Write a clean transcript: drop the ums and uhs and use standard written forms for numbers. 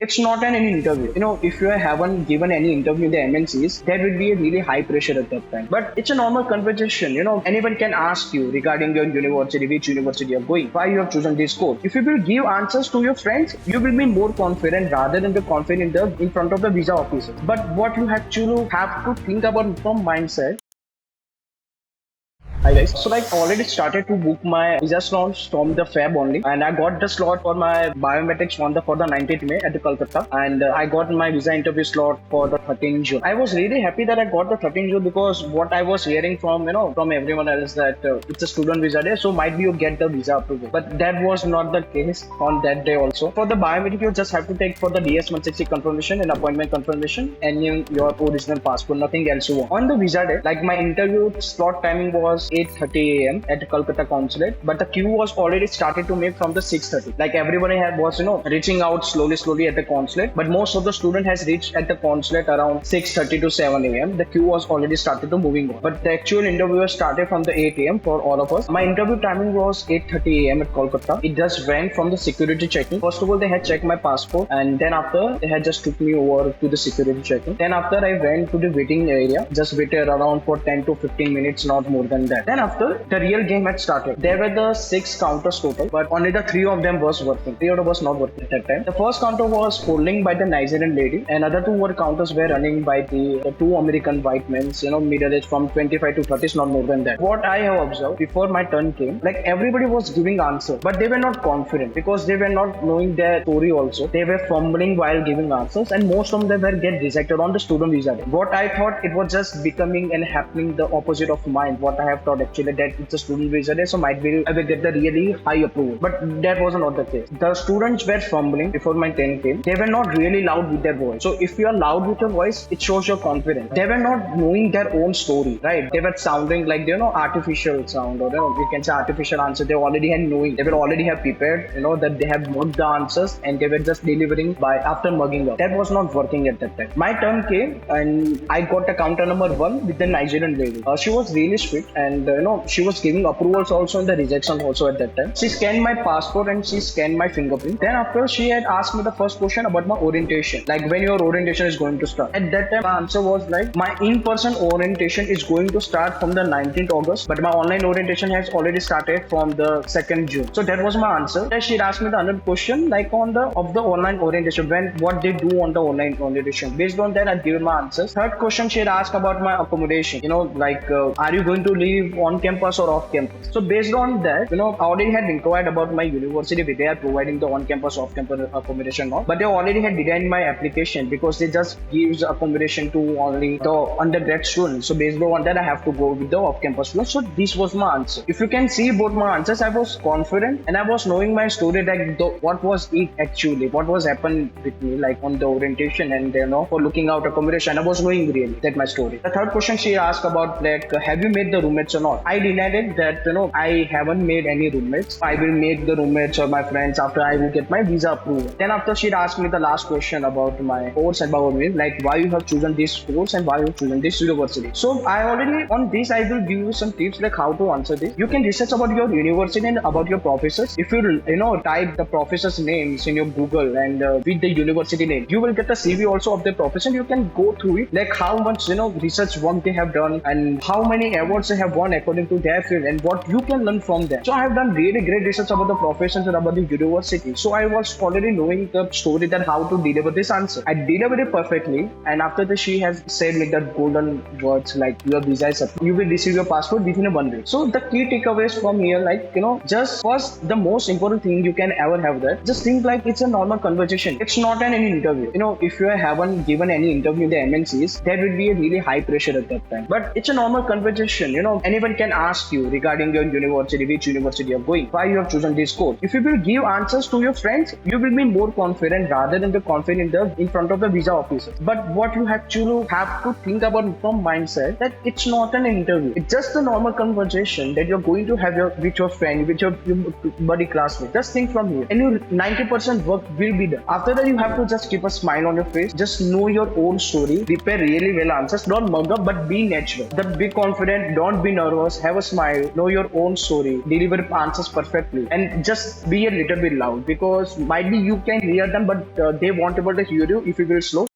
It's not an interview. If you haven't given any interview in the MNCs, there will be a really high pressure at that time. But it's a normal conversation. Anyone can ask you regarding your university, which university you're going, why you have chosen this course. If you will give answers to your friends, you will be more confident rather than the confident in front of the visa officer. But what you actually have to think about from mindset. Hi guys. So already started to book my visa slots from the Feb only, and I got the slot for my biometrics for the 19th May at the Kolkata, and I got my visa interview slot for the 13th June. I was really happy that I got the 13th June because what I was hearing from from everyone else that it's a student visa day, so might be you get the visa approval. But that was not the case on that day also. For the biometric, you just have to take for the DS-160 confirmation and appointment confirmation and your original passport, nothing else you want. On the visa day, my interview slot timing was 8:30 a.m. at Kolkata Consulate, but the queue was already started to make from the 6:30. Everybody was reaching out slowly at the consulate, but most of the student has reached at the consulate around 6:30 to 7 a.m. The queue was already started to moving on, but the actual interview started from the 8 a.m. for all of us. My interview timing was 8:30 a.m. at Kolkata. It just went from the security checking. First of all, they had checked my passport, and then after they had just took me over to the security checking. Then after I went to the waiting area, just waited around for 10 to 15 minutes, not more than that. Then after the real game had started, there were the 6 counters total, but only the 3 of them was working. 3 of them was not working at that time. The first counter was holding by the Nigerian lady, and other 2 were counters were running by the 2 American white men, middle age from 25 to 30, not more than that. What I have observed before my turn came, everybody was giving answer, but they were not confident because they were not knowing their story also. They were fumbling while giving answers, and most of them were get rejected on the student visa day. What I thought, it was just becoming and happening the opposite of mine. What I have thought actually, that it's a student visa day, so might be I will get the really high approval. But that was not the case. The students were fumbling before my 10 came. They were not really loud with their voice. So if you are loud with your voice, it shows your confidence. They were not knowing their own story, right? They were sounding like artificial sound, or we can say artificial answer. They already had knowing. They will already have prepared, that they have mugged the answers, and they were just delivering by after mugging up. That was not working at that time. My turn came, and I got a counter number 1 with the Nigerian lady. She was really sweet, and she was giving approvals also and the rejection also at that time. She scanned my passport and she scanned my fingerprint. Then after, she had asked me the first question about my orientation, when your orientation is going to start. At that time, my answer was my in-person orientation is going to start from the 19th August, but my online orientation has already started from the 2nd June. So that was my answer. Then she asked me the another question on the online orientation, what they do on the online orientation. Based on that, I gave my answers. Third question, she had asked about my accommodation. Are you going to live on campus or off campus? So based on that, I already had inquired about my university where they are providing the on-campus, off-campus accommodation now. But they already had designed my application because they just gives accommodation to only the undergrad students. So based on that, I have to go with the off-campus students. So this was my answer. If you can see both my answers, I was confident and I was knowing my story, what was it actually, what was happened with me, on the orientation and for looking out accommodation. I was knowing really that my story. The third question she asked about have you made the roommates or not? I denied it that I haven't made any roommates. I will make the roommates or my friends after I will get my visa approval. Then after, she asked me the last question about my course and about me, why you have chosen this course and why you have chosen this university. So I already on this, I will give you some tips how to answer this. You can research about your university and about your professors. If you type the professors names in your Google and with the university name, you will get the CV also of the professor. You can go through it, how much research work they have done and how many awards they have won according to their field and what you can learn from them. So I have done really great research about the professors and about the university. So I was already knowing the story that how to deliver this answer. I delivered it perfectly, and after that, she has said me the golden words your visa is up. You will receive your passport within 1 week. So the key takeaways from here, just first, the most important thing you can ever have that, just think it's a normal conversation. It's not an interview. If you haven't given any interview in the MNCs, there will be a really high pressure at that time. But it's a normal conversation. Anyone can ask you regarding your university, which university you're going, why you have chosen this course. If you will give answers to your friends, you will be more confident rather than the confident in front of the visa officer. But what you actually have to think about from mindset, that it's not an interview. It's just a normal conversation that you're going to have with your friend, with your buddy classmate. Just think from here, and your 90% work will be done. After that, you have to just keep a smile on your face. Just know your own story. Prepare really well answers. Don't mug up, but be natural. Be confident. Don't be nervous, have a smile, know your own story, deliver answers perfectly, and just be a little bit loud because might be you can hear them, but they won't able to hear you if you will slow.